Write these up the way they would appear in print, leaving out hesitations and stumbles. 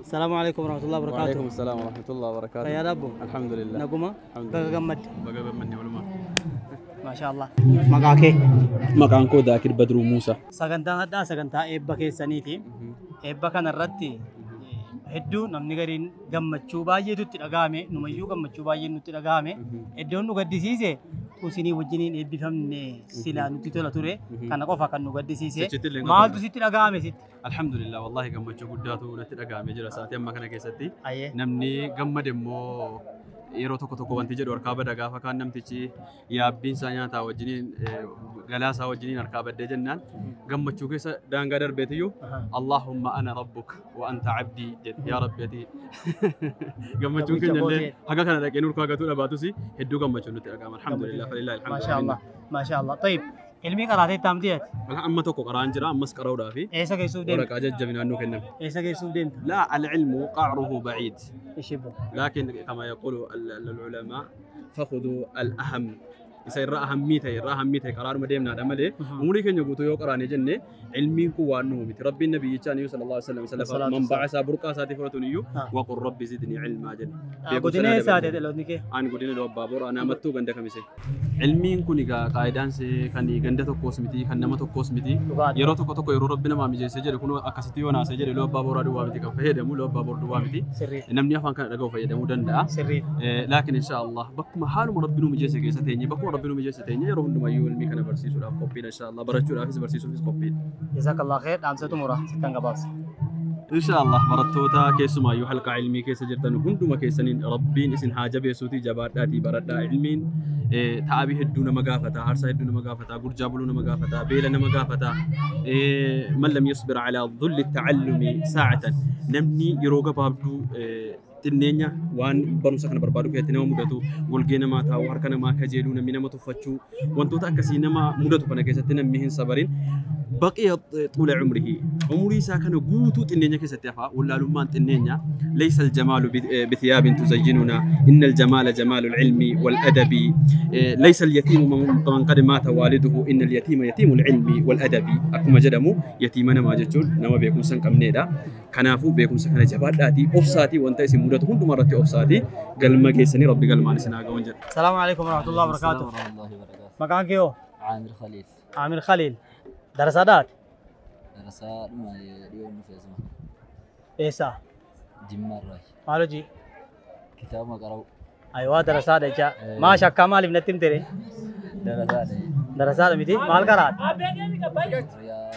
السلام عليكم ورحمة الله وبركاته. وعليكم السلام ورحمة الله وبركاته. يا ربو الحمد لله. نقوم بقمد بقى مني ولما ما شاء الله. مقاكي مكان كو ذاكر بدر موسى. سكنتا هدا سكنتا إبا كيسانيتي إبا كان الرتي هدو نمني غرين قمتشو باجي تتلقامي نميو قمتشو باجي نتلقامي هدو نقدسيسي وسيني وجنين إبي فمني سلا نتتولا توري كان قفا كان نقدسيسي ما هدو تتلقامي ست الحمد لله والله قمتشو قداتو نتلقامي جرى ساعتي أما كان كيستي أيه نمني قمد مو yeroo tokko tokko wanti jedhu harkaa bada gaafa kaan namtichi yaabbiin isaa nyaataa wajjiniin galaa isaa wajjiniin harkaa baddee jennaan gammachuu keessa daangaa darbeetiyyuu Allahumma ana rabbuk wa anta abdii jedhe yaa rabbeeti gammachuun keenya illee haga kana dhaqee nurkaa gatuu dhabaatus hedduu gammachuun nutti dhaga'ama alhamdulillah falillahi alhamdulillah ما شاء الله طيب علمي قراتي تامتيات أما توكو قران جرا أمس قراودا في إيسا كيسوف دين ورق أجج من أنه كنا إيسا كيسوف دين لا العلم قعره بعيد إيش يبغى لكن كما يقول العلماء فخذوا الأهم يصير أهميته يرى أهميته قرار مديمنا دمله أموري كن يقولوا يو قراني جنة علمي كوانه مثل ربي النبي يجاني صلى الله عليه وسلم من بعث بركة ساتي فرتونيو وقل ربي زدني علما جن قدنا ساتي ده لونك أنا قدنا لو بابور أنا متو عندك كمسة علمي كوني قاعدان سي كني عندك توكوسمتي كن نما توكوسمتي يرو توكو يرو ربنا ما ميجي سجل كونو أكستيو أنا سجل لو بابور أدوا متي كفيه دمو لو بابور دوا متي نمني أفان كان رجوا فيه دمو دندا لكن إن شاء الله بك محال مربينو ميجي سجل ستيني بك ربنا ميجي ستيني يروح عندما يقول مي كنا برسيسو لا كوبين إن شاء الله برجو لا في برسيسو في كوبين جزاك الله خير دام ستمورا ستانغ باس إن شاء الله برتوتا كيسما يحلق علمي كيس جرتن عندما كيسنين ربين إسن حاجة بيسوتي جبار داتي بردا علمين تعبي هدونا مجافتا هرسا هدونا مجافتا برجابلونا مجافتا بيلنا مجافتا من لم يصبر على ظل التعلم ساعة نمني يروق بابدو تنينيا وان برمسا كنا بربادو كي تنما مدتو والجينا ما تاو هركنا ما كجيلونا منا ما تفتشو وانتو تأكسينا ما مدتو فانا كيسا تنميهن صبرين بقي طول عمره عمري ساكن قوتو تنينيا كيسا تفا ولا لمان تنينيا ليس الجمال بثياب تزيننا إن الجمال جمال العلم والأدب ليس اليتيم من قد مات والده إن اليتيم يتيم العلم والأدب أكما جدمو يتيمنا ما جتشون نما بيكون سنكم نيدا كنافو بيكون سكن جباداتي أفساتي وانت اسم مدة هندو مرتي أفساتي قال ما كيسني ربي قال ما نسنا قونجر. السلام عليكم ورحمة الله وبركاته. ورحمة الله وبركاته. مكان كيو؟ عامر خليل. عامر خليل. دراسات؟ دراسات ما اليوم في اسمه. إيسا. جمار راي. مالو جي. كتاب ما قرأوا. أيوة دراسات إيجا. ما شك مال ابن تيم تري. دراسات. دراسات ميتي مال كرات. يا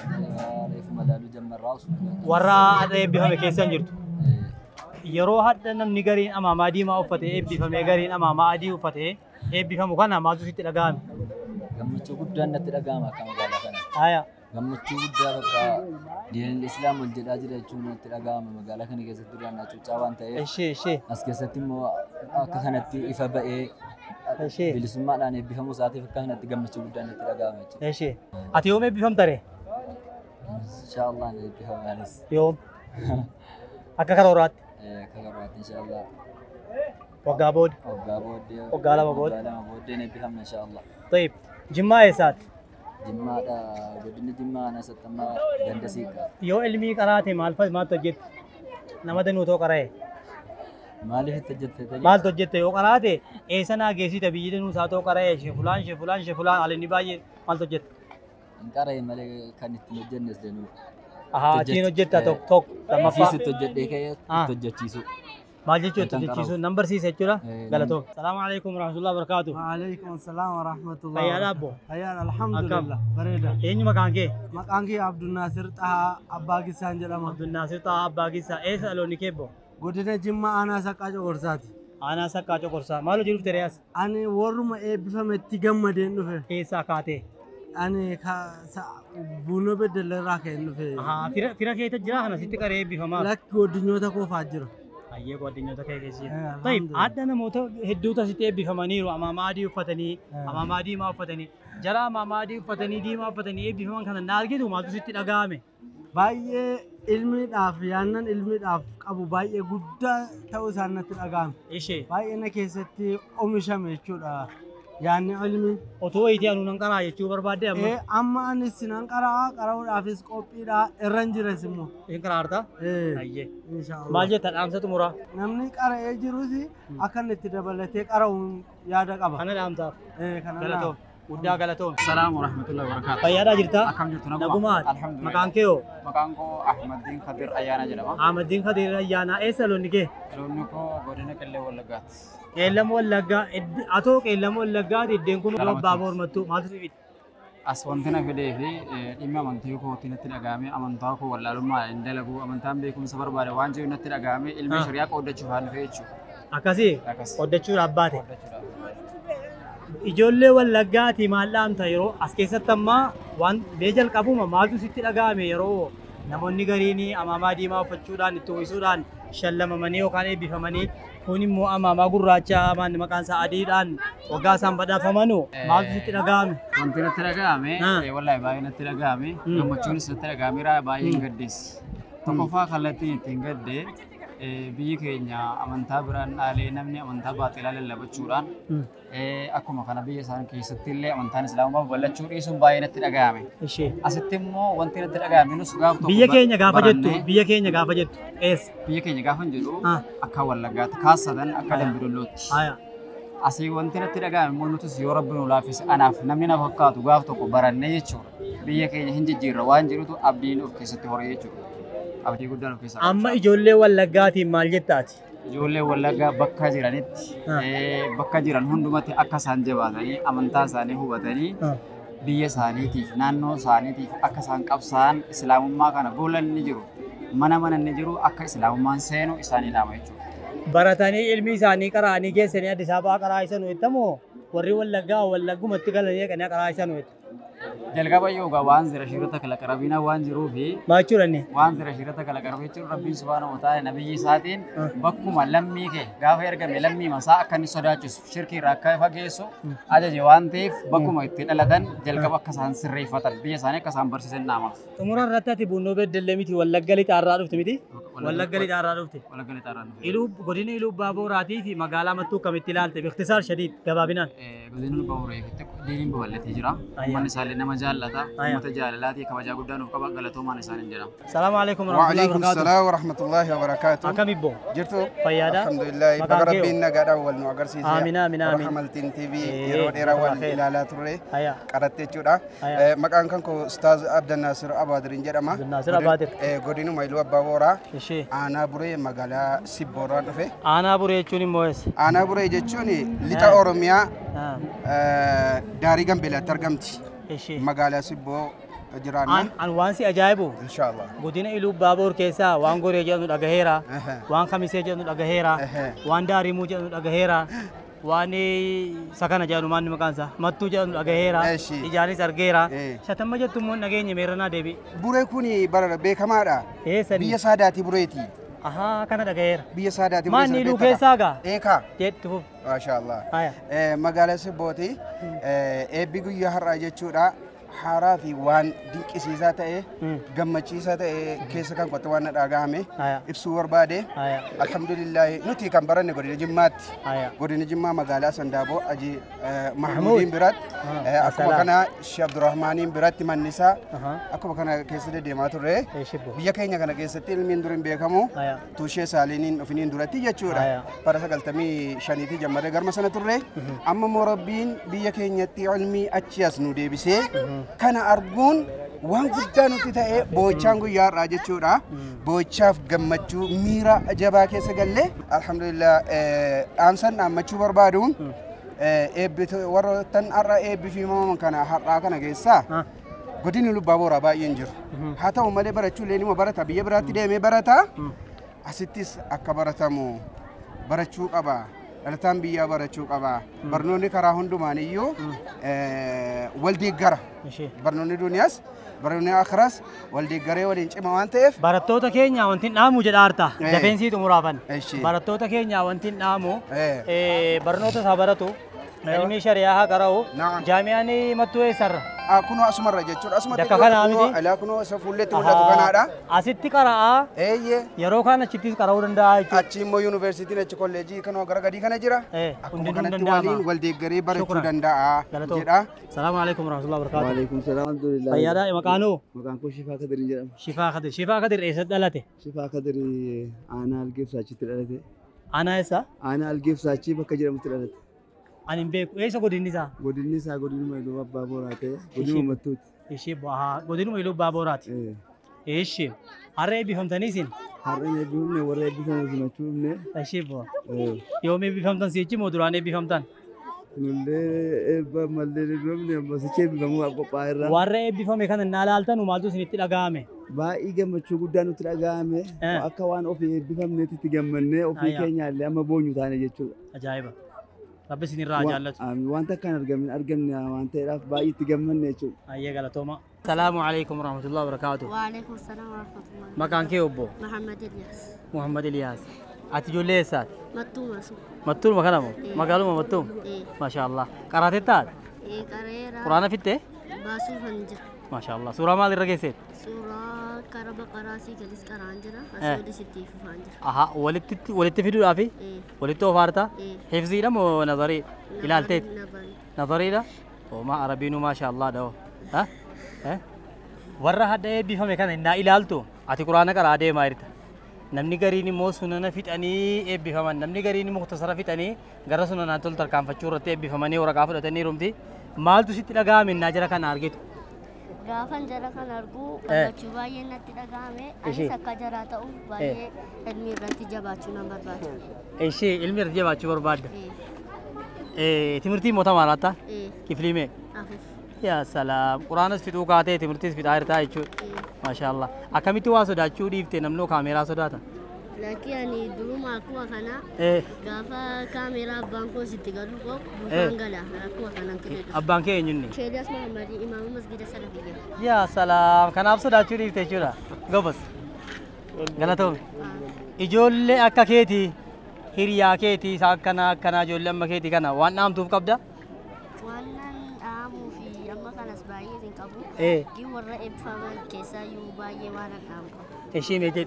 ريف مدالو جمار راس. ورا أده بيهم كيسان جرتو. yeroo hadda namni gariin amaamaa diimaa uffate eebbifamee gariin amaamaa adii uffate eebbifamu kana maatu sitti dhaga'ame. Gammachuu guddaan natti dhaga'ama akka magaalaa kana. Haya. Gammachuu guddaa bakka diinni islaam wal jedhaa jira jechuun natti dhaga'ama magaalaa kana keessatti duraan cuucaa waan ta'eef. Ishee. As keessatti immoo akka kanatti ifa ba'ee bilisummaadhaan eebbifamuu isaatiif akka kanatti gammachuu guddaan natti dhaga'ama jechuudha. Ishee. Ati yoom eebbifamtare? Inshaallah eebbifamaanis. Yoom? Akka karooraatti? كغرات إن شاء الله. وقابود. وقالة مبود. بودين بهم إن شاء الله. طيب جمّا إيسات. جمّا بدنا جمّا أنا ستما جندسيكا. يو علمي قراتي مال فز ما تجد. نمدن وتو قرأه. ماله تجد تجد. مال تجد يو قراتي. إيسا نا جيسي تبيجدن وساتو قرأه شفلان على نباية مال تجد. إنكاره ماله كان يتنجنس دنو. تينو جتا توك تما فيس تجد ديكه تجد چيسو ماجي چو تجد چيسو نمبر سي سچورا غلطو السلام عليكم ورحمه الله وبركاته. وعليكم السلام ورحمه الله. يا ابو يا الحمد لله بريدا ايني مكانكي عبد الناصر طه اباغي سانجلما. عبد الناصر طه اباغي سا ايس الوني كيبو godina jimma ana saqajo gorsaati. Ana saqajo gorsa maalo jiru tereyas ani warruma eebbifametti gammadeen dhufe keessa kaate ani buno bedel raakeen dhufe. Fira keeta jira kana sitti qaree eebbifamaa lak godinyoota koofaa jira. Ayyee godinyoota kee keessi. Tayyib adda namoota hedduutu asitti eebbifamaniiru amaamaa adii uffatanii amaamaa diimaa uffatanii jara amaamaa adii uffatanii diimaa uffatanii eebbifaman kana na argitu maaltu sitti dhaga'ame. Baay'ee ilmiidhaaf yaannan ilmiidhaaf qabu baay'ee guddaa ta'uu isaan natti dhaga'ame. Ishee baay'ee na keessatti oomishame jechuudha. yaanni ilmi. Otoo itti anu nan qaraa jechuu barbaadde amma. Amma anis sinan qaraa qaruudhaafis qophiidha irra hin jires immoo. Hin qaraarta? Ayyee. Inshaallah. Maal jetta dhaamsa xumuraa? Namni qara'ee jirus akka inni itti dabalatee qara'uun yaada qaba. Kana dhaamsaaf. Kana Galatoom. Guddaa galatoom. Assalamu warahmatullahi wabarakatuh. Fayyaadhaa jirtaa? Akkam jirtu Nagumaat. Alhamdulillah. Maqaan kee hoo? Maqaan koo Ahmadiin Kadir Ayyaana jedhama. Ahmadiin Kadir Ayyaanaa eessa loonni kee? Loonni koo godina Qillee Wallaggaati. Qeellama Wallaggaa. Atoo qeellama Wallaggaati iddeen kun abbaa mormattuu maaltu sibiidha? As wanti na fidee fi dhimma amantii kootiin natti dhagahamee amantaa koo wallaalummaa hin dalagu amantaan beekumsa barbaade waan jiru natti dhagahamee ilmi shari'aa qooddachuuf haan dhufee jechuudha. Akkasii qoddachuudhaaf baate. Ijoollee Wallaggaati maal dhaamta yeroo as keessatti ammaa waan bee jalqabuma maaltu sitti dhagahame yeroo namoonni gariin amaamaa diimaa uffachuudhaan itti uwwisuudhaan shallamamanii yookaan eebbifamanii kun immoo amaamaa gurraacha maqaan isaa adiidhaan waggaa isaan badhaafamanu maaltu sitti dhagahame? Wanti natti dhagahame wallaahi baay'ee natti dhagahame gammachuunis natti dhagahameera baay'ee hin gaddeessi. Tokkoffaa kallattiin ittiin gaddee biyyi keenya amantaa biraan dhaalee namni amantaa baaxilaa lallabachuudhaan akkuma kana biyya isaan keessatti illee amantaan islaamaa babal'achuu dhiisuun baay'ee natti dhagahame. Asitti immoo wanti natti dhagahame nus gaafa tokko biyya keenya gaafa jettu eessa? Biyya keenya gaafa jedhu akka Wallaggaatti kaasatan akka Dambidollootti. Asii wanti natti dhagahame immoo nutis yoo rabbi nu laaffise anaaf namni na fakkaatu gaafa tokko barannee jechuudha. Biyya keenya hin jijjiirra waan jirutu abdiin of keessatti horee jechuudha. Abdii guddaan of keessaa. Amma ijoollee Wallaggaatiin maal jettaati? Ijoollee Wallaggaa bakka jiranitti bakka jiran hundumatti akka isaan jabaatanii amantaa isaanii hubatanii biyya isaaniitiif naannoo isaaniitiif akka isaan qabsaa'an islaamummaa kana boolan ni jiru. Mana ni jiru akka islaamummaan seenu isaanii dhaama jechuudha. Baratanii ilmi isaanii qara'anii geessanii Addis Ababaa qaraa'isan weettamoo warri Wallaggaa Wallaggumatti galanii eeganii qaraa'isan weetta? Jalqaba yookaan waan zira shirata kala qarabina waan jiruufi maachuudhaani waan zira shirata kala qarabee jiru rabbiin subhaanahu wa ta'ala nabiyyi isaatiin bakkuma lammii kee gaafa ergame lammii masaa akka inni sodaachisu shirkii irraa akka fageessu ajaje waan ta'eef bakkuma itti dhalatan jalqaba akka isaan sirreeffatan biyya isaanii akka isaan barsiisan naamaaf. Xumura irratti ati buunoo beddellee miti Wallagga lixaarraa dhufte miti? Wallagga lixaarraa dhufte. Wallagga lixaarraa dhufte. Iluu godina Iluu Baabooraatii fi magaalaa Mattuu kamitti ilaalte biktisaar shadiid gabaabinaan? Godina Iluu Baabooraatii diiniin babal'atee jira. Uummanni isaallee nama jaallata. Ummata jaalalaatii kabajaa guddaa nuuf qaba galatoomaan isaaniin jedhama. Salaamu alaikum warahmatullahi wabarakatuh. Akkam ibbo? Jirtu? Fayyaadha? Alhamdulillah. Baga rabbiin nagaadhaan wal nu agarsiise. Amina amina amina. Rahamaltiin TV yeroo dheeraa wal ilaalaa turre qaratte jechuudha. Maqaan kan koo Ustaaz Abdan Naasir Abaadirin jedhama. Naasir Abaadir. Godinuma Iluu Abbaa Booraa. Aanaa Buree magaalaa Sibboorraa dhufe. Aanaa Buree jechuun immoo eessa? Aanaa Buree jechuun lixa Oromiyaa Daarii Gambeelaatti argamti. Magaalaa Sibboo jiraanna. An waan si ajaa'ibu Inshallah. godina Iluu Baaboor keessaa waan Goree jedhamu dhagaheera, waan Kamisee jedhamu dhagaheera, waan Daarimuu jedhamu dhagaheera, waan Sakana jedhamu maanni maqaan isaa Mattuu jedhamu dhagaheera, ijaanis argeera. Shatamma jettu immoo dhageenye meerranaa deebi. Buree kuni bara beekamaadha. Biyya Saadaati Bureeti. Aha kana dhagaheera. Biyya Saadaati Bureeti. Maanni Iluu keessaa gaa? Eeka. Jettu. Mashallah. Magaalaa Sibbooti eebbi guyyaa har'aa jechuudha. Haaraa fi waan dinqisiisaa ta'e gammachiisaa ta'e keessa kan qotte waan dhagahame ibsuu barbaade. Alhamdulillah nuti kan baranne godina Jimmaatti. Godina Jimmaa magaalaa Sandaaboo Aji Mahmuudiin biratti akkuma kana Sheekh Abdurrahmaaniin biratti mannisaa akkuma kana keessa deddeemaa turre biyya keenya kana keessatti ilmiin dur hin beekamu tuushee saaliiniin dhufiniin duratti jechuudha. Bara 95 jammadee garma sana turre amma immoo rabbiin biyya keenyatti ilmii achi as nu deebisee kana arguun waan guddaa nuti ta'e boochaan guyyaa har'aa jechuudha. Boochaaf gammachuu miira jabaa keessa galle alhamdulillah dhaamsan dhaammachuu barbaaduun warroottan har'a eebbifaman kana har'aa kana keessaa godina Iluu Baaboraa baay'een jiru. Haa ta'u malee barachuu illee nima barata biyya biraatti deemee barata asittis akka baratamu barachuu qaba. Dhalataan biyyaa barachuu qaba. Barnoonni karaa hundumaan iyyuu wal deeggara. Barnoonni duniyaas barnoonni akhiras wal deeggaree waliin cima waan ta'eef. Barattoota keenya wanti dhaamu jedha harta. Dafeensii xumuraafan. Barattoota keenya wanti dhaamu barnoota isaa baratu. Ilmi shari'aa haa qara'u. Jaamiyaan Mattuu eessarra? kunoo asumarra jechuudha. Asumatti Dakka kanaa miti? alaa kunoo isa fuulletti mul'atu kanaadha. Asitti qara'aa Eeyyee. yeroo kaan achittis qara'uu danda'a jechuudha. Achi immoo yuunivarsiitiin achi kolleejii kanoo gara gadii kana jira. Akkuma hundinuu kanatti danda'ama. waliin wal deeggaree barachuu Shukran. danda'a Galatoo. jedha. Salaamu alaikum warahmatullahi wabarakatuh. Waalaikum salaam alhamdulillah. Fayyaadhaa maqaanoo Maqaan koo Shifaa Kadirii jedhama. Shifaa Kadir. Shifaa Kadir eessatti dhalate? Shifaa Kadirii aanaa Algeebsaachitti dhalate. Aanaa eessa? Aanaa Algeebsaachii bakka jedhamutti dhalate. Ani hin beeku. Eessa godinni isaa? Godinni isaa godinuma Iluu Abbaa Booraa ta'e godinuma Mattuuti. Ishee bu'aa godinuma Iluu Abbaa Booraati. Ishee har'a eebbifamtanii isin? Har'een eebbifamne warra eebbifamu simachuufne. Ishee bu'aa. Yoom eebbifamtan si'achi moo duraan eebbifamtan? Nullee eebba mallee eebbifamne ammasichi eebbifamuu qophaa'e irraa. Warra eebbifame kana innaa laaltanu maaltu isinitti dhaga'ame? Baay'ee gammachuu guddaa nutti dhaga'ame. Akka waan ofii eebbifamneetti itti gammannee ofii keenyaallee amma boonyu taane jechuudha. Ajaa'iba. Rabbi isinirraa jaallatu. Wanta akkaan argamne waan ta'eedhaaf baay'ee itti gammanne jechuudha. Ayyee galatooma. Salaamu alaikum warahmatullahi wabarakatuh. وعليكم السلام ورحمة الله. Maqaan kee obbo? محمد إلياس. Muhammad Iliyaas. Ati ijoollee eessaati? متوما سو. Mattuuma kana moo? Magaaluma Mattuum? إيه. Masha Allah. Qaraatee taate? إيه كريرة. Quraana fittee? باسو فنجر. Masha Allah. Suuraa maal irra geesseet? سورة كرب قراسي كلس كرانجرة. أسود ستي فنجر. Aha, walitti fiduudhaafi? إيه. Walitti ofaartaa? إيه. Hifziidha moo nazarii? Ilaalteet? نظري. Nazariidha? Oo maa arabiinuu Masha Allah dha'oo. Ha? Warra hadda eebbifame kana innaa ilaaltu ati quraana qaraa deemaa jirta. Namni gariin immoo sunana fixanii eebbifaman. Namni gariin immoo mukhtasara fixanii gara sunanaan tol tarkaanfachuu irratti eebbifamanii waraqaa fudhatanii rumti. Maaltu sitti dhaga'ame innaa jara kana argitu? Gaafan jara kan argu gammachuu baay'ee natti dhaga'ame. Anis akka jaraa ta'uuf baay'ee ilmi irratti jabaachuu nan barbaada. Ishee ilmi irratti jabaachuu barbaadda. إيه. Timirtii mootaa maalatta? إيه. Kifliimee? أخف. Yaa salaam. Quraanas fixuu kaatee timirtiis fixaa jirtaa jechuudha. إيه. Masha Allah. Akkamitti waa sodaachuu dhiifte namni kaameeraa sodaata? Laakiin ani duruma akkuma kana gaafa kaameeraa abbaan koo sitti galu koo buufaan gala akkuma kanan turedha. Abbaan kee eenyunni? Sheeliyaas Mahammadii imaama masgida Salafiyyaa. Yaa salaam. Kanaaf sodaachuu dhiifte jechuudha. Gobas. Galatoome. Ijoollee akka keetii hiriyaa keetii isaa akkanaa ijoollee amma keetii kana waan dhaamtuuf qabda? Waan nan dhaamuu fi amma kanas baay'ee hin qabu. Gii warra eebbifaman keessaa iyyuu baay'ee waan nan dhaamu qabu. Ishee meetii?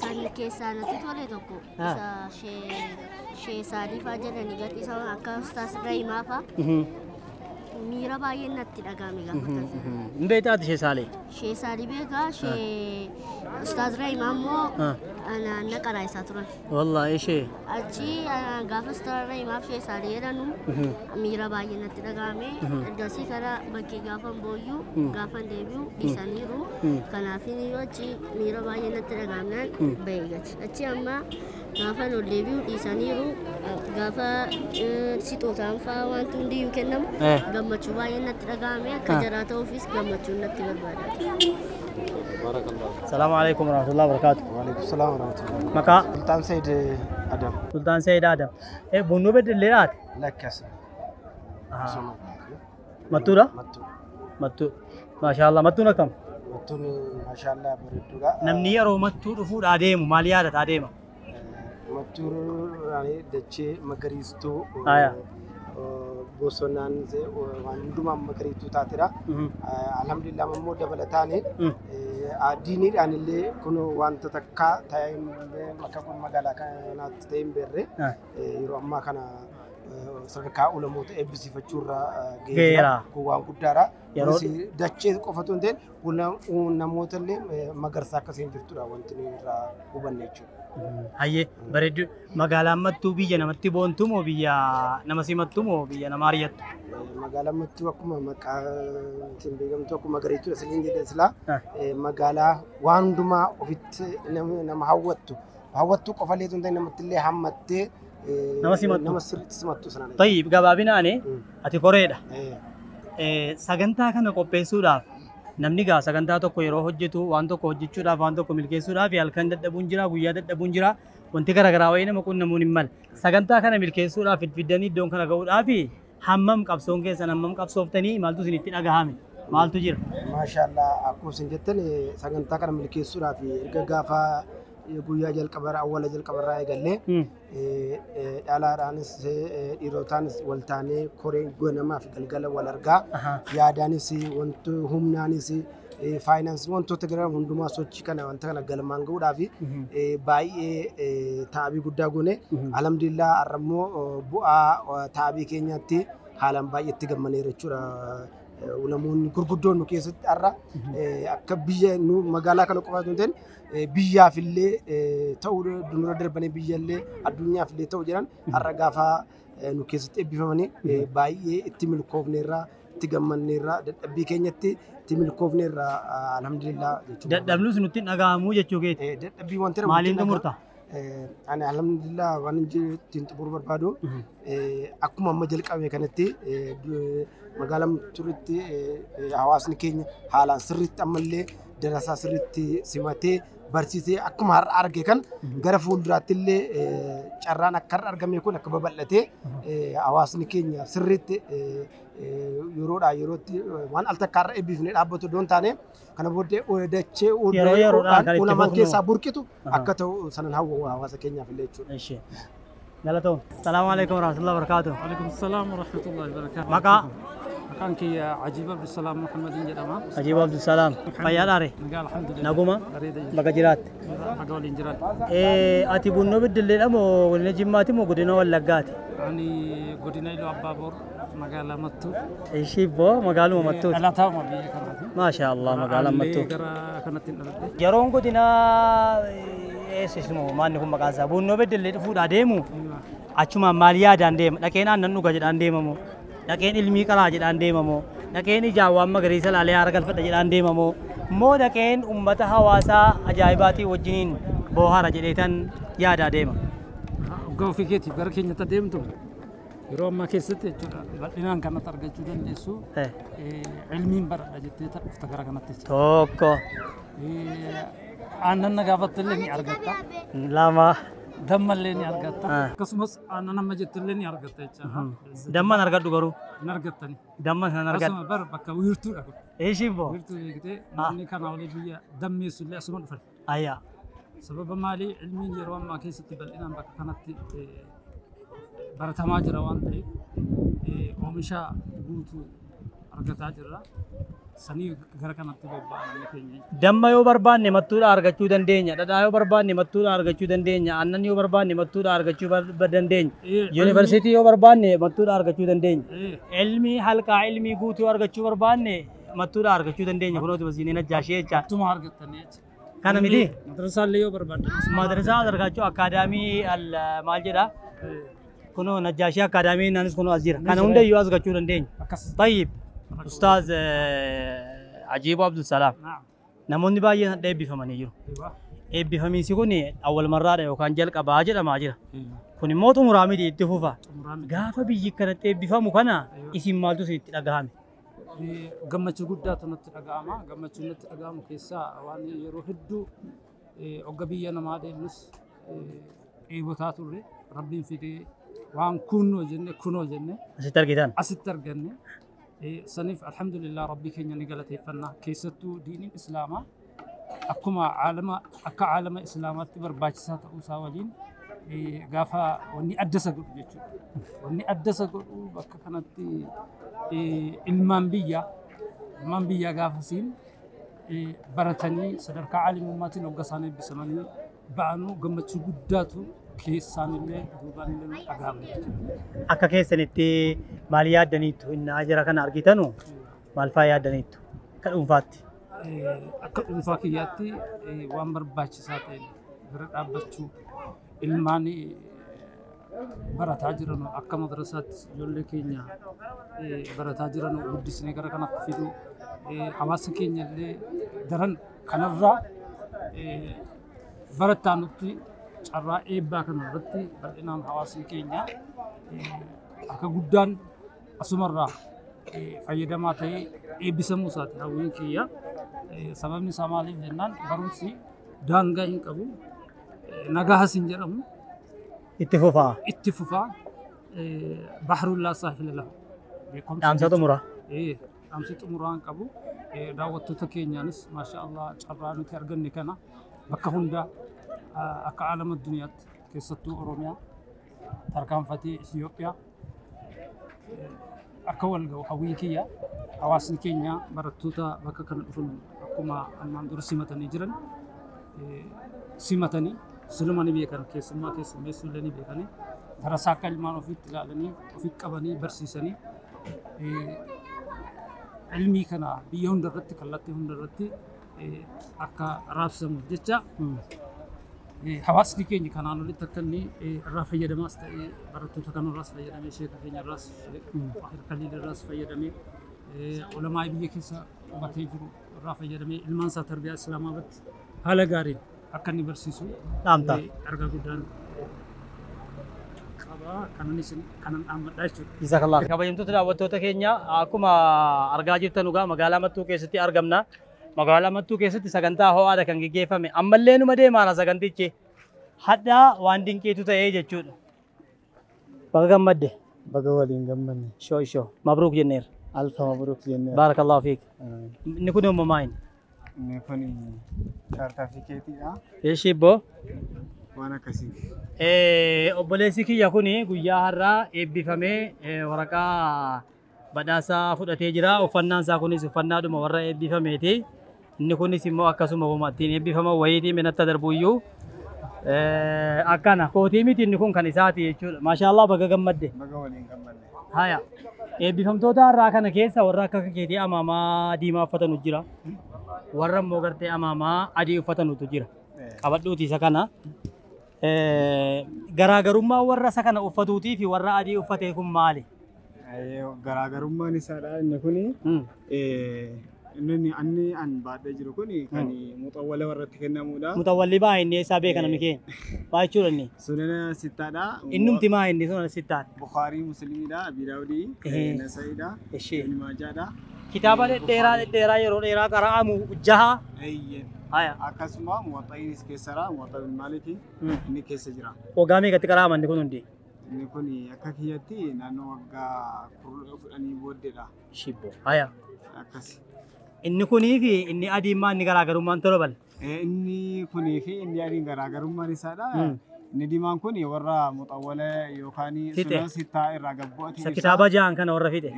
Kan keessaa natti tole tokko isa shee Saaliifaa jedhanii gadhiisa akka Ustaas Rahimaa fa'a. Miira baay'ee natti dhagahame gaafa akkasii. Hin beektaati shee Saalee? Shee Saalii beekaa shee Ustaas Rahimaa immoo naanna qaraa isaa turan. Wallah ishee. Achi gaafa Ustaas Rahimaaf shee Saalii jedhanu miira baay'ee natti dhagahame. Ergasii karaa bakkee gaafa booyyuu gaafa deebi'u dhiisaniiru. Kanaaf iyyuu achi miira baay'ee natti dhagahamnaan bahee gachi. Achi amma gaafa ol deebi'u dhiisaniiru gaafa sixootaan fa'aa wanti hundiyyuu kennamu gammachuu baay'ee natti dhagahame akka jaraa ta'uufis gammachuu natti barbaada. Salaamu alaikum warahmatullahi wabarakatuh. وعليكم السلام ورحمة الله. Maqaa? سلطان سيد أدم. Sultaan Sayyid Adam. Bunnoo beddelleedhaati? لك كسر. Mattuudha? متو. Mattuu. Masha Allah. Mattuun akkam? متوني ما شاء الله بردوغا. Namni yeroo mattuu dhufuudhaa deemu maal yaadataa deema? متو يعني دتشي مغريستو. Aya. bosonaan waan hundumaa magariituu taateera. Alhamdulillah ammoo dabalataanii diiniidhaan illee kun wanta takka ta'ee akka kun magaalaa kanaatti ta'ee hin beerre yeroo ammaa kana sadarkaa ulamoota eebbisiifachuu irra geera. Kun waan guddaadha. Dachee qofatu hin ta'in namoota illee magarsaa akkasiin jirtudha wanti nuyi irraa hubanne jechuudha. Hayyee bareedu magaalaan mattuu biyya namatti boontu moo biyya nama simattu moo biyya nama ari'attu? Magaalaan mattuu akkuma maqaa ittiin beekamtu akkuma magariituu isiniin jedhe silaa magaalaa waan hundumaa ofitti nama hawwattu qofa illee ta'in namatti illee hammattee nama sirriitti simattu sanadha. Tayyib gabaabinaani ati koreedha. Sagantaa kana qopheessuudhaaf namni gaa sagantaa tokko yeroo hojjetu waan tokko hojjechuudhaaf waan tokko milkeessuudhaaf halkan dadhabuun jira guyyaa dadhabuun jira wanti garaagaraa wayii nama qunnamuun hin malle sagantaa kana milkeessuudhaaf fiddanii iddoon kana ga'uudhaaf hammam qabsoon keessan hammam qabsooftanii maaltu isinitti dhagahame maaltu jira? Maashaallah akkuma isin jettan sagantaa kana milkeessuudhaaf erga gaafa guyyaa jalqabarraa awwala jalqabarraa eegallee dhalaadhaanis dhiirotaanis wal taanee koree gonamaa fi galgala wal argaa yaadaanis wanti humnaanis faayinaansii wantoota gara hundumaa sochii kana wanta kana galmaan ga'uudhaaf baay'ee taa'abii guddaa goone alhamdulillah har'ammoo bu'aa taa'abii keenyaatti haalaan baay'eetti gammaneera jechuudha. Namoonni gurguddoon nu keessatti har'a akka biyya nu magaalaa kana qofaatu hin ta'in biyyaafillee ta'uu dura darbanii biyyallee addunyaafillee ta'uu jiran har'a gaafa nu keessatti eebbifamanii baay'ee itti milkoofneerraa itti gammanneerraa dadhabbii keenyatti itti milkoofneerraa alhamdulillah jechuudha. Dadhabnus nutti dhaga'amuu jechuu keeti. Dadhabbii wanti maaliin xumurta? Ani alhamdulillah waan ittiin xumuruu barbaadu akkuma amma jalqabe kanatti magaalaa turitti hawaasni keenya haalaan sirriitti ammallee darasaa sirriitti simatee barsiisee akkuma har'a arge kan gara fuulduraatti illee carraan akka har'a argame kun akka babal'atee hawaasni keenya sirriitti yeroodhaa yerootti waan al takka har'a eebbifnee dhaabbatu doon taane kana booddee dachee uumamaan keessaa burqitu akka ta'u sanan hawwa hawaasa keenyaaf illee jechuudha. Galatoom. Salaamu alaikum warahmatullahi wabarakatuh. Waalaikum salaam warahmatullahi wabarakatuh. Maqaa? Maqaan kiyya Ajiib Abdusalaam Muhammadin jedhama. Ajiib Abdusalaam. Fayyaadhaare? Nagaa alhamdulillah. Naguma? Bareeda. Baga jiraatte? Baga waliin jiraadha. Ati bunnoo Beddelleedha moo godina Jimmaati moo godina Wallaggaati? Ani godina Iluu Abbaaboor magaalaa Mattuu. Shibboo magaaluma Mattuuti. Dhalataa biyya kanaati. Maasha Allah magaalaa Mattuu. Gara kanatti hin dhaladhe. Yeroon godina eessismoo maanni kun maqaan isaa bunnoo Beddellee dhufuudhaa deemu achuma maal yaadaan deema dhaqeen aannan dhuga jedhaan deemamoo dhaqeen ilmii qaraa jedhaan deemamoo dhaqeen ijaawwan magariisa laalee haara galfadha jedhaan deemamoo moo dhaqeen uummata hawaasaa ajaa'ibaatii wajjiniin boohara jedheetan yaadaa deema. Hoggaa ofii keetiif gara keenyatti adeemtu yeroo ammaa keessatti jechuudha bal'inaan kanatti argachuu dandeessu ilmiin baradha jettee dhufta gara kanatti. Tokko. Aannan gaafatte illee ni argatta. Lama. Dammallee ni argatta. Akkasumas aannan amma jettillee ni argatta jechuudha. Damman argadhu garuu. Hin argattani. Damman kan argadhu. Asuma bar bakka wiirtuudha kun. Eeshibboo? Wiirtuu beektee namni kana olii biyya dammeessu illee asuma dhufan. Ayyaa. Sababa maalii ilmiin yeroo ammaa keessatti bal'inaan bakka kanatti baratamaa jira waan ta'eef oomisha guutuu argataa jirra. Sanii gara kanatti bobba'anii keenya. Damma yoo barbaanne mattuudha argachuu dandeenya. Dhadhaa yoo barbaanne mattuudha argachuu dandeenya. Aannan yoo barbaanne mattuudha argachuu dandeenya. Yuunivarsiitii yoo barbaanne mattuudha argachuu dandeenya. Ilmi halkaa ilmii guutuu argachuu barbaanne mattuudha argachuu dandeenya. Kunooti basiineen ajjaashee jecha. Tuma argattanii jecha. Kana miti. Madrasaa illee yoo barbaadde. Madrasaa argachuu akaadaamii maal jedhaa? Kunoo najjaashee akaadaamii naanis kunoo as jira. Kana hundayyuu argachuu dandeenya. Akkas. Tayyib. Ustaaz Ajiib Abdusalaam. Namoonni baay'een hadda eebbifamanii jiru. Eebbifamiinsi kun awwal marraadha yookaan jalqabaa jedhamaa jira. Kun immoo xumuraa miti itti fufa. Gaafa biyyi kanatti eebbifamu kana isin maaltu isinitti dhagahame? Gammachuu guddaatu natti dhagahama. Gammachuu natti dhagahamu keessaa waan yeroo hedduu hogga biyya namaa deemnus eebotaa turre rabbiin fidee waan kunoo jenne asitti argitan. Asitti arganne. Saniif alhamdulillah rabbii keenya ni galateeffanna keessattuu diiniin islaamaa akkuma akka caalama islaamaatti barbaachisaa ta'uu isaa waliin gaafa wanni adda isa godhu jechuudha. Wanni adda isa godhu bakka kanatti ilmaan biyyaa gaafasiin baratanii sadarkaa caalimummaatiin hogga isaan eebbisamanii ba'anuu gammachuu guddaatu keessaan illee duubaan illee dhagahama. Akka keessanitti maal yaaddaniittu inni ajira kana argitanu maal fa'aa yaaddaniittu akka dhuunfaatti? Akka dhuunfaa kiyyaatti waan barbaachisaa ta'e bira dhaabbachuu ilmaan barataa jiran akka madrasaatti ijoollee keenya barataa jiran guddisnee gara kanatti fiduu hawaasa keenya illee daran kanarraa barataa nutti carraa eebbaa kana irratti bal'inaan hawaasni keenya akka guddaan asumarraa fayyadamaa ta'ee eebbisamuu isaati hawwiin kiyya. Sababni isaa maaliif jennaan barumsi daangaa hin qabu nagaas hin jedhamu. Itti fufaa bahrul laa saahila lahu. Dhaamsa xumuraa. Dhaamsi xumuraan qabu daawwattoota keenyaanis maasha Allah carraa nuti arganne kana bakka hundaa akka caalama duniyaatti keessattuu Oromiyaa tarkaanfatee Itoophiyaa akka wal ga'u hawwii kiyya hawaasni keenya barattoota bakka kana dhufan akkuma ammaan dura simatanii jiran simatanii siluma ni beekan keessummaa keessummeessuu illee ni beekanii darasaa akka ilmaan ofiitti ilaalanii ofitti qabanii barsiisanii ilmii kana biyya hundarratti kallattii hundarratti akka raabsamu jecha hawaasni keenya kanaan olitti akka inni irraa fayyadamaas ta'ee barattoota kanarraas fayyadamee sheeka keenyarraas kaliilirraas fayyadamee ulamaa biyya keessa qubatee jiru irraa fayyadamee ilmaan isaa tarbiyaa islaamaa irratti haala gaariin akka inni barsiisu argaa guddaan qaba kanan dhaammadhaa jechuudha. Jazakallah. Kabajamtoota daawwattoota keenya akkuma argaa jirtan dhugaa magaalaa Mattuu keessatti argamna. Magaalaa Mattuu keessatti sagantaa ho'aadha kan gaggeeffame. Ammallee numa deemaana sagantichi. Hadhaa waan dinqiitu ta'ee jechuudha. Baga gammadde. Baga waliin gammanne. Shoo. Mabruuk jenneera. Alfa mabruuk jenneera. Baarakallahu fiik. Inni kun uumamaa inni. Inni kun saartifikeetiidha. Eeshibboo. Waan akkasii. Obboleessi kiyya kuni guyyaa har'aa eebbifamee waraqaa badhaasaa fudhatee jira. Uffannaan isaa kunis uffannaadhuma warra eebbifameeti. Inni kunis immoo akkasuma ittiin eebbifama wayiitii minatti darbuyyuu akkana kootii miti inni kun kan isaati jechuudha. Maashaallah baga gammadde. Baga waliin gammadde. Haya. Eebbifamtoota har'aa kana keessa warra akka keetii amaamaa diimaa uffatanu jira. Warra immoo gartee amaamaa adii uffatanutu jira. Qabadhuuti isa kana. Garaagarummaa warra isa kana uffatuutii fi warra adii uffatee kun maali? Garaagarummaan isaadha inni kuni inni anni an baadhee jiru kuni kan muxawwala warratti kennamudha. Muxawwalli baa inni eessaa beeka namni keenya? Baa jechuudha inni. Sunana sittaadha. Innumti maa inni sunana sittaadha? Bukhaarii Musliimidha, Abii Daawudii, Nasaa'idha, Ibn Maajaadha. Kitaaba dhedheeraa yeroo dheeraa qara'amu jaha. Akkasuma muwaxa'iinis keessadha, muwaxa'iin Maalikii inni keessa jira. Waggaa meeqatti qara'aman inni kun hundi? Inni kun akka kiyyatti naannoo waggaa 10 booddeedha. Shibbo. Haya. Akkasi. Inni kunii fi inni adiin maa inni garaagarummaan tola bal? Inni kunii fi inni adiin garaagarummaan isaadha. Inni diimaan kun warra muxawwala yookaan sunan sittaa irraa gabbu'ati. Isa kitaaba jahan kana warra fide.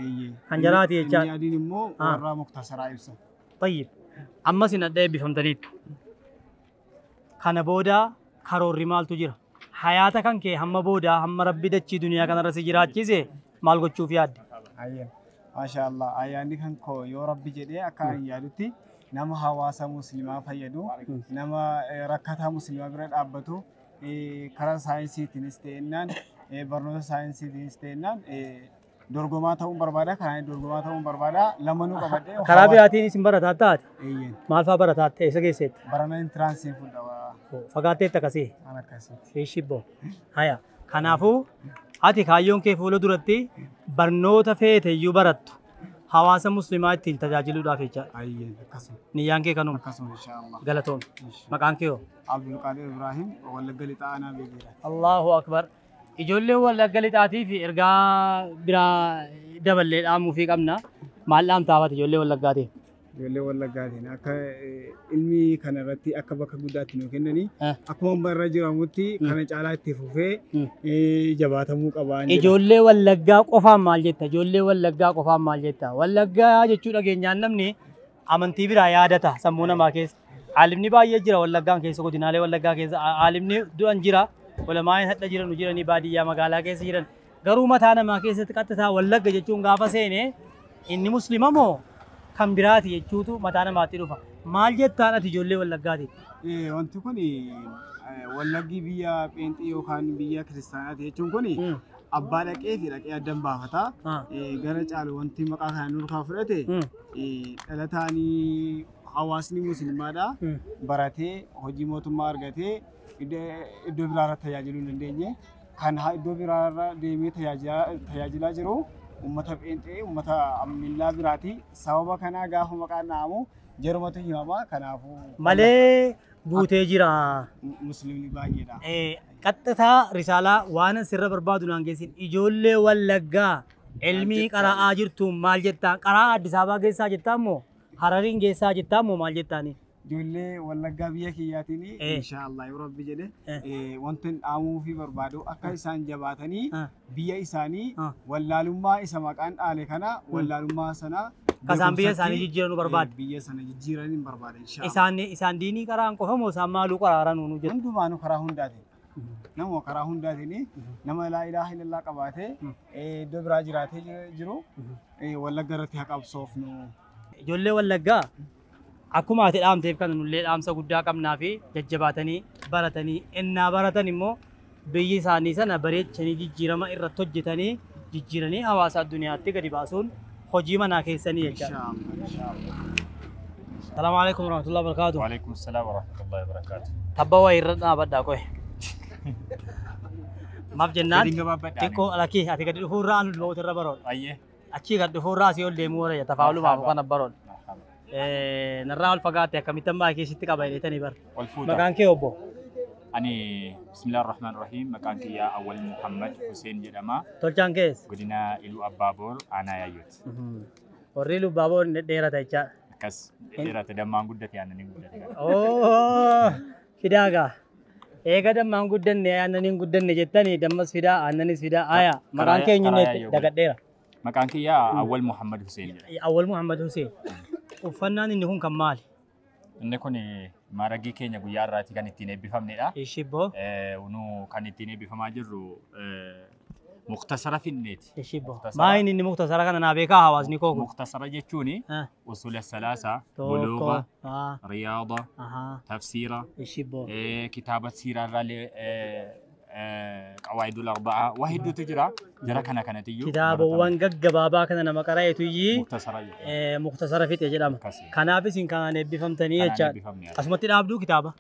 Kan jaraati jechaa. Inni adiin immoo warra muktasaraa ibsa. Tayyib. Ammas hin adda eebbifamtaniitu. Kana booda karoorri maaltu jira? Hayaata kan kee hamma booda hamma rabbi dachii duniyaa kanarra si jiraachise maal gochuuf yaadde? Maashaallah ayyaanni kan koo yoo rabbi jedhee akka ani yaadutti nama hawaasa musliimaa fayyadu nama rakkataa musliimaa bira dhaabbatu karaa saayinsiitiinis ta'ennaan barnoota saayinsiitiinis ta'ennaan dorgomaa ta'uun barbaada. Kan dorgomaa ta'uun barbaada. Lamanuu qabadhee. Karaa biraatiin isin barataa taate? Maal fa'aa barataa ta'e isa keessatti? Barana intiransii fuudha. Fagaatteetti akkasii? An akkasitti. Shibboo. Haya. Kanaafuu ati kaayyoon kee fuula duratti barnoota feete iyyuu barattu hawaasa musliimaa ittiin tajaajiluudhaaf jechaadha. Akkasuma. Niyyaan kee kanuma. Akkasuma inshaallah. Galatoom. Maqaan kee hoo? Abdulqaadir Ibrahim Wallagga Lixaa Aanaa Beekiidha. Allahu akbar. Ijoolleen Wallagga Lixaatii fi ergaa biraa daballee dhaamuufii qabna. Maal dhaamtaafati ijoollee Wallaggaatiif? Ijoollee Wallaggaatiin akka ilmi kana irratti akka bakka guddaatti nuu kennanii akkuma barra jiramutti kana caalaa itti fufee jabaatamuu qaba. Ijoollee Wallaggaa qofaan maal jetta? Ijoollee Wallaggaa qofaan maal jetta? Wallaggaa jechuu dhageenyaan namni amantii biraa yaadata sammuu namaa keessa. Aalimni baay'ee jira Wallaggaan keessa, godinaalee Wallaggaa keessa aalimni du'an jira. Ulamaan hadha jiran jiranii baadiyyaa magaalaa keessa jiran. Garuu mataa namaa keessatti qaxxisaa Wallagga jechuun gaafa seene inni musliima moo kan biraati jechuutu mataa namaatti dhufa. Maal jettaan ati ijoollee Wallaggaati? Wanti kun Wallaggi biyya Pheenxii yookaan biyya Kiristaanaati jechuun kun abbaa dhaqee fi dhaqee addan baafata. Gara caalu wanti maqaa kana nurkaa fudhate dhalataanii hawaasni musliimaadha. Baratee hojii mootummaa argatee iddoo biraarra tajaajiluu hin dandeenye. Kan iddoo biraarra deemee tajaajilaa jiru uummata Pheenxee, uummata millaa biraati. Sababa kanaa gaafa maqaan dha'amu jarumatu himama. Kanaafuu malee guutee jira. Musliimni baay'eedha. Qaxxisaa risaalaa waan sirra barbaadu naan geessin ijoollee Wallaggaa ilmii qara'aa jirtu maal jettaan? Qara'aa Addis Ababaa geessaa jettaan moo Harariin geessaa jettaan moo maal jettaani? ijoollee wallaggaa biyya kiyyaatiin inshaallah yoo rabbi jedhe wanti dhaamuu fi barbaadu akka isaan jabaatanii biyya isaanii wallaalummaa isa maqaan dhaale kana wallaalummaa sana kasaan biyya isaanii jijjiiranu barbaada. Biyya sana jijjiiranii barbaada inshaallah. Isaan diinii qaraan qofa moo isaan maaluu qaraaran nu jedhu? Hundumaanuu karaa hundaatiin. Nama karaa hundaatiin nama laa ilaaha illallah qabaatee iddoo biraa jiraatee jiru wallagga irratti haa qabsoofnu. Ijoollee wallaggaa akkuma ati dhaamteef kan nullee dhaamsa guddaa qabnaa fi jajjabaatanii baratanii ennaa baratan immoo biyyi isaanii sana bareechanii jijjiirama irratti hojjetanii jijjiiranii hawaasa addunyaatti gadi baasuun hojii manaa keessanii jechuudha. Salaamu alaikum warahmatullahi wabarakatuh. Wa alaikum assalam warahmatullahi wabarakatuh. Tabba waa irra dhaabadhaa qoe. Maaf jennaan xiqqoo alakii ati gadi dhufuurraa anu loota irra baroon. Ayyee. Achii gadi dhufuurraa asii ol deemuu warra tafaa'ulumaaf kan baroon. Narraa ol fagaatte akkamittan baay'ee keessatti qaba jedhetanii bar. Maqaan kee obbo? Ani bismillahir rahmanir rahim maqaan kiyya Awwal Muhammad Hussein jedhama. Tolchaan kees? Godina Iluu Abbaaboor aanaa Yaayyooti. Warri Iluu Abbaaboor dheerata jechaadha. Akkas dheerata dammaan guddate aannaniin guddate. Oo fidaagaa. Eega dammaan guddanne aannaniin guddanne jettanii dammas fidaa aannanis fidaa aayaa maqaan keenyu dagadheera. Maqaan kiyya Awwal Muhammad Hussein jedhama. Awwal Muhammad Hussein. Uffannaan inni kun kan maali? Inni kun maaragii keenya guyyaa irraati kan ittiin eebbifamnedha. Ishibbo. Nu kan ittiin eebbifamaa jirru muktasara finneeti. Ishibbo. Maayini inni muktasara kana naa beekaa hawaasni koo kun? Muktasara jechuun usula salaasa, buluuga, riyaada, tafsiira, kitaaba siiraa irraallee قواعد الأربعة واحد تجرا جرا كنا تيجي كتاب وانجا جبابا كنا نما قرأي تيجي مختصرة في تجرا كنا في سين كنا نبي فهمتني يا أسمع تلعبدو كتابة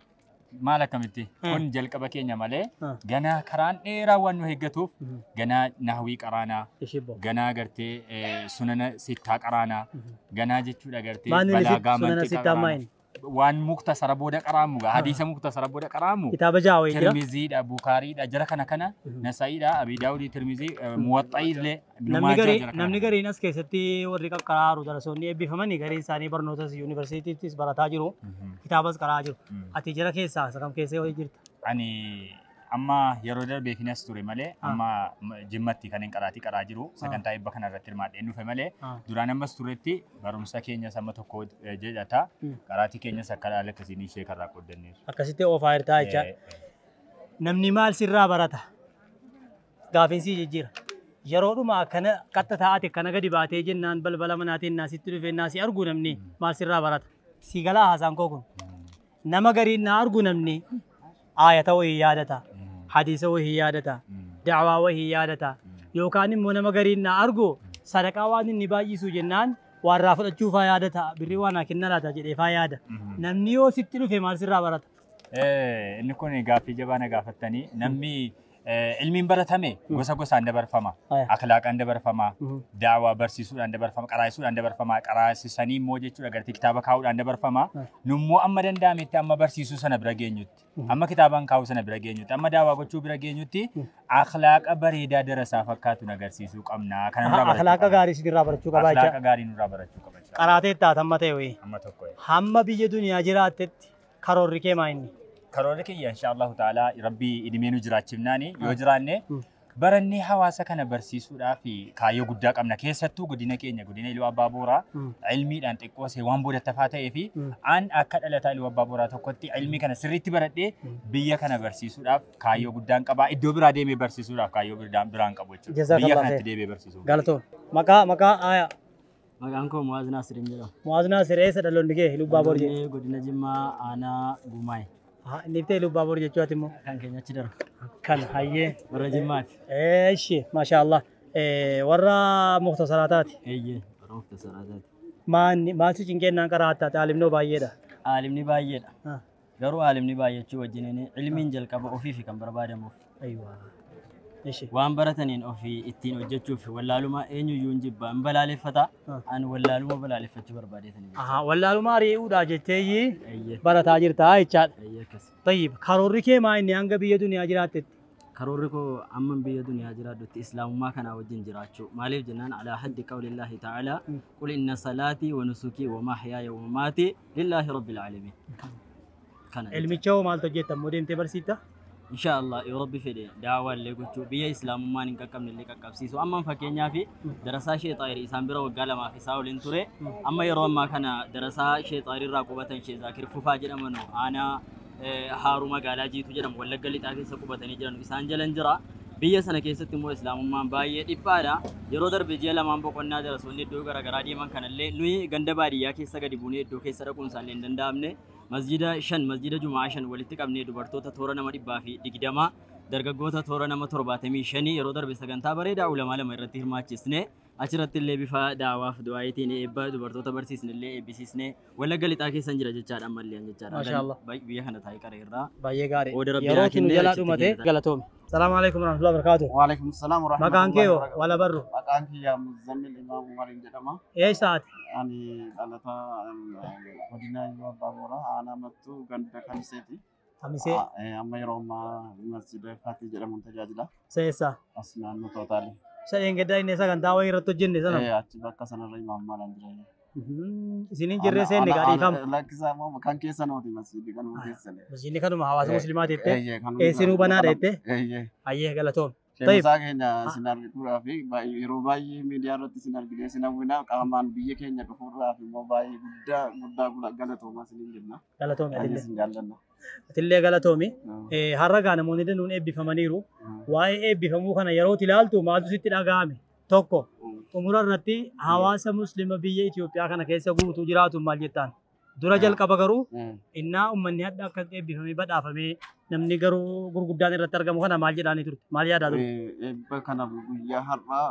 ما لك متى كن جل كبكي نمالة جنا كران إيرا وانو هيجتوف جنا نهوي كرانا جنا قرتي سنن ستة كرانا جنا جتشو قرتي بلاغا سنن ستة ماين وان مختصر بودا كرامو حديث مختصر بودا كرامو كتاب جاوي ترمذي دا بخاري دا جرا كنا نسائي دا ابي داود ترمذي موطئ له namni gariin as keessatti warri qaqqaraaru darasoonni eebbifamanii gariin isaanii barnootas yuunivarsiitiittis barataa jiru kitaabas qaraa jiru ati jara keessaa isa kam keessee wayii jirta? Ani amma yeroo darbee finas ture malee amma jimmatti kan hin qaraa jiru sagantaa eebba kana irratti hirmaadheen dhufe malee duraan ammas turetti barumsa keenya sama tokko jedhata qaraatii keenyas akka laala akkasiin ishee karraa qooddanneeru. Akkasitti oofaa hirtaa jecha namni maal sirraa barata? Gaafiinsi jijjiira. Yeroodhuma akkana qatta taa'ate akkana gadi baatee jennaan balbala manaatiin naasitti dhufee naasii argu namni maal sirraa barata? Si galaa haasaan koo kun nama gariin na argu namni aayata wayii yaadata. Hadiisa wayii yaadata, da'waa wayii yaadata, yookaan immoo nama gariin na argu sadaqaa waan inni baay'isu jennaan waan irraa fudhachuufaa yaadata, birrii waan kenna laata jedheefaa yaada. Namni yoo sitti dhufe maal sirraa barata? Inni kun gaaffii jabaa na gaafattanii namni ilmiin baratame gosa gosaan dabarfama, akhlaaqaan dabarfama, da'waa barsiisuudhaan dabarfama, qaraasisuudhaan dabarfama, qaraasisanii immoo jechuudha gartee kitaaba kaa'uudhaan dabarfama. Nummoo amma danda'ametti amma barsiisuu sana bira geenyutti, amma kitaabaan kaa'uu sana bira geenyutti, amma da'waa gochuu bira geenyutti akhlaaqa bareedaa darasaa fakkaatu agarsiisuu qabna. Akhlaaqa gaarii sirraa barachuu qabaa jecha. Akhlaaqa gaarii nurraa barachuu qabaa jecha. Qaraatee taata amma ta'e wayii. Amma tokko. Hamma biyya duniyaa jiraattetti karoorri kee maa inni? Karoorri kiyya inshaallahu ta'ala rabbii idimeenuu jiraachifnaani yoo jiraanne barannee hawaasa kana barsiisuudhaaf kaayyoo guddaa qabna. Keessattuu godina keenya godina Iluu Abbaaboraa ilmiidhaan xiqqoosee waan boodattafaa ta'ee fi an akka dhalataa Iluu Abbaaboraa tokkotti ilmii kana sirriitti baradhee biyya kana barsiisuudhaaf kaayyoo guddaan qaba. Iddoo biraa deemee barsiisuudhaaf kaayyoo biraan qabu jechuudha. Biyya kanatti deemee barsiisuu. Galatoon maqaa aayaa. Maqaan koo Muwaaz Naasir jedhama. Muwaaz Naasir eessa dhaloonni kee Iluu Abbaaboor jedhe? Godina Jimmaa aanaa Gumaay. Niftee Iluu Abbaaboor jechuudha immoo? Kan keenya achi darba. Kan hayyee. Warra Jimmaati. Eeshi maashaallah. Warra muktasaraataati. Eeyyee warra muktasaraataati. Maaltu cinqeennaan qaraatta aalimnoo baay'eedha. Aalimni baay'eedha. Garuu aalimni baay'achuu wajjin ilmiin jalqaba ofiif kan barbaadamuuf. Waan barataniin ofii ittiin hojjechuuf wallaaluma eenyuyyuu hin jibba hin balaaleffata an wallaaluma balaaleffachuu barbaadeetanii. Wallaaluma ari'uudhaa jettee barataa jirta jechaadha. Tayyib karoorri kee maa inni hanga biyya duniyaa jiraattetti karoorri koo amman biyya duniyaa jiraadhutti islaamummaa kanaa wajjin jiraachuu maaliif jennaan alaa haddi qawlillaahi ta'aalaa qul inna salaatii wa nusukii wa mahyaaya wa mamaatii lillaahi rabbil aalamiin. Ilmicha hoo maaltu hojjettamu deemtee barsiifta? Inshaallah yoo rabbi fedhe daawaa illee gochuu biyya islaamummaan hin qaqqabne illee qaqqabsiisu amman fakkeenyaa fi darasaa sheexaayirii isaan bira waggaa lamaaf isaa waliin ture amma yeroo ammaa kana darasaa sheexaayirii irraa qubatan shee Zaakir Fufaa jedhaman aanaa haaruu magaalaa jiitu jedhamu wallagga lixaa keessa qubatanii jiran isaan jalan jira. Biyya sana keessatti immoo islaamummaan baay'ee dhiphaadha. Yeroo darbe ji'a lamaan boqonnaa darasoonni iddoo garaagaraa deeman kanallee nuyi ganda baadiyyaa keessa gadi buunee iddoo keessa dhaquun isaallee hin danda'amne. Masjida Jumaa 5 walitti qabnee dubartoota toora nama 120 dargaggoota toora nama 75 yeroo darbe sagantaa bareedaa ulamaa lama irratti hirmaachisne achirratti illee bifa daawaaf du'aayitiin eebba dubartoota barsiisne illee eebbisiisne wallagga lixaa keessan jira jechaadha ammallee jechaadha. Maashaallah. Biyya kana taa'ee qareerraa. Baay'ee gaarii. Ooda rabbi yeroo tunu jalaa dhumate galatoome. Salaamu alaikum warahmatullahi wabarakatuh. Wa alaikum salaam wa rahmatullahi. Maqaan kee hoo wala barru? Maqaan kiyya Muzammil Imaam Umariin jedhama. Eessaati? Ani dhalataa godina Iluu Abbaa Booraa aanaa Mattuu ganda Kamiseeti. Kamisee? Amma yeroo ammaa masjida Faatii jedhamuun tajaajila. Seessa? As naannoo Tootaali. Sadeen gaddaa inni sagantaa wayii irratti hojjenne sana? Achi bakka sanarra imaammaadhaan jireenya. Isiniin jirree seenne gaadhiifama. Lakkisaa immoo kan keessa nooti masjidi kanuma keessan. Masjidni kanuma hawaasa musliimaa teettee? Eessinuu banaadha jettee? Ayyee galatoome. Shemsaa keenya isin arguudhaa fi yeroo baay'ee miidiyaa irratti isin argine isin hawwina qaamaan biyya keenya dhufuudhaaf immoo baay'ee guddaa galatoomaa isiniin jenna. Galatoome atillee. Isin jaallanna. Atillee galatoomi. Har'a gaa namoonni danuun eebbifamaniiru. Waa'ee eebbifamuu kana yeroo ilaaltu maaltu sitti dhaga'ame? Tokko umura irratti hawaasa muslima biyya Itoophiyaa kana keessa guutuu jiraatu maal jettaan? Dura jalqaba garuu innaa uummanni hadda akka eebbifamee badhaafamee namni garuu gurguddaan irratti argamu kana maal jedhaanii turte? Maal yaadaa turte? Eebba kana guyyaa har'aa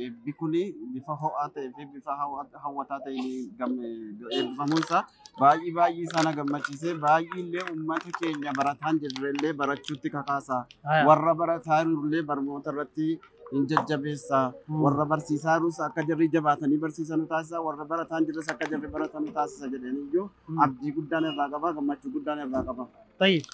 eebbi kuni bifa ho'aa ta'ee fi bifa hawwataa ta'een eebbifamuun isaa baay'ee sana gammachiisee baay'ee illee uummata keenya barataan jirrellee barachuutti kakaasaa warra barataa jirullee barnoota irratti hin jajjabeessa warra barsiisaa jirus akka jarri jabaatanii barsiisan taasisa warra barataan jirus akka jarri baratan taasisa jedhaniyyuu abdii guddaan irraa qaba gammachuu guddaan irraa qaba. Tayyib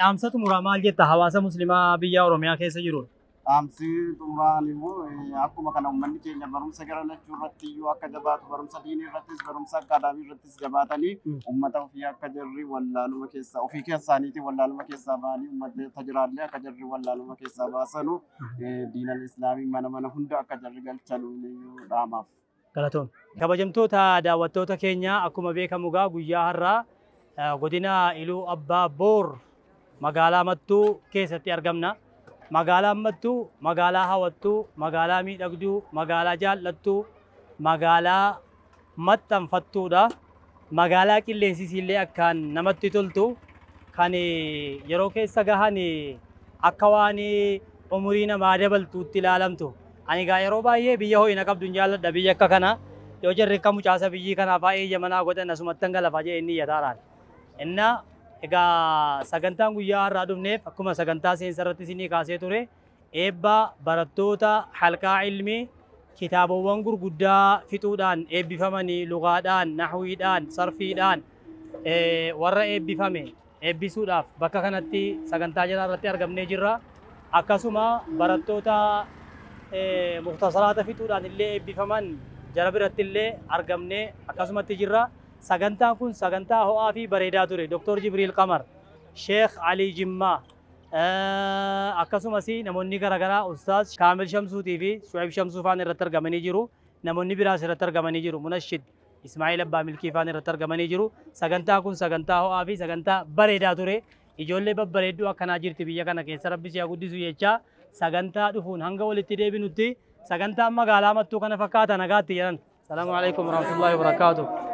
dhaamsa xumuraa maal jetta hawaasa muslimaa biyya Oromiyaa keessa jiruun? Dhaamsi xumuraan immoo akkuma kana uummanni keenya barumsa gara lachuu irratti iyyuu akka jabaatu barumsa diinii irrattis barumsa akaadaamii irrattis jabaatanii uummata ofii akka jarri wallaaluma keessaa ofii keessaaniitiin wallaaluma keessaa ba'anii uummata tajiraallee akka jarri wallaaluma keessaa baasanu diinal islaamii mana hunda akka jarri galchanu dhaamaaf. Galatoom. Kabajamtoota daawwattoota keenya akkuma beekamu gaa guyyaa har'aa godina Iluu Abbaa Boor magaalaa Mattuu keessatti argamna. Magaalaa Mattuu magaalaa hawwattuu, magaalaa miidhagduu, magaalaa jaallattuu, magaalaa maxxanfattuudha. Magaalaa qilleensisiillee akkaan namatti toltu kan yeroo keessa gahan akka waan umurii namaa dabaltuutti ilaalamtu. Ani gaa yeroo baay'ee biyya ho'ina qabdu hin jaalladha biyya akka kana yoo jarri akka mucaasa biyyi kanaaf eeyya manaa godhan asumatti hangalafa jee inni iyyataaraan. Inna egaa sagantaan guyyaa har'aa dhufneef akkuma sagantaa seensa irratti isinii kaasee ture eebba barattoota halqaa ilmii kitaabawwan gurguddaa fixuudhaan eebbifamanii lugaadhaan, naxwiidhaan, sarfiidhaan warra eebbifame eebbisuudhaaf bakka kanatti sagantaa jala irratti argamnee jirra. Akkasuma barattoota muhtasaraata fixuudhaan illee eebbifaman jara biratti illee argamnee akkasumatti jirra. Sagantaan kun sagantaa ho'aa fi bareedaa ture. Dr. Jibriil Qamar, Sheekh Ali Jimmaa, akkasumas namoonni garaagaraa Ustaaz Kaamil Shamsuutii fi Shu'ayb Shamsuu faan irratti argamanii jiru. Namoonni biraas irratti argamanii jiru. Munashid Ismaa'il Abbaa Milkii faan irratti argamanii jiru. Sagantaa kun sagantaa ho'aa fi sagantaa bareedaa ture. Ijoollee babbareedduu akkanaa jirti biyya kana keessa Rabbi si haa guddisu jecha sagantaa dhufuun hanga walitti deebinutti sagantaan magaalaa Mattuu kana fakkaata nagaatti jedhan. Salaamu alaikum warahmatullahi wabarakatuh.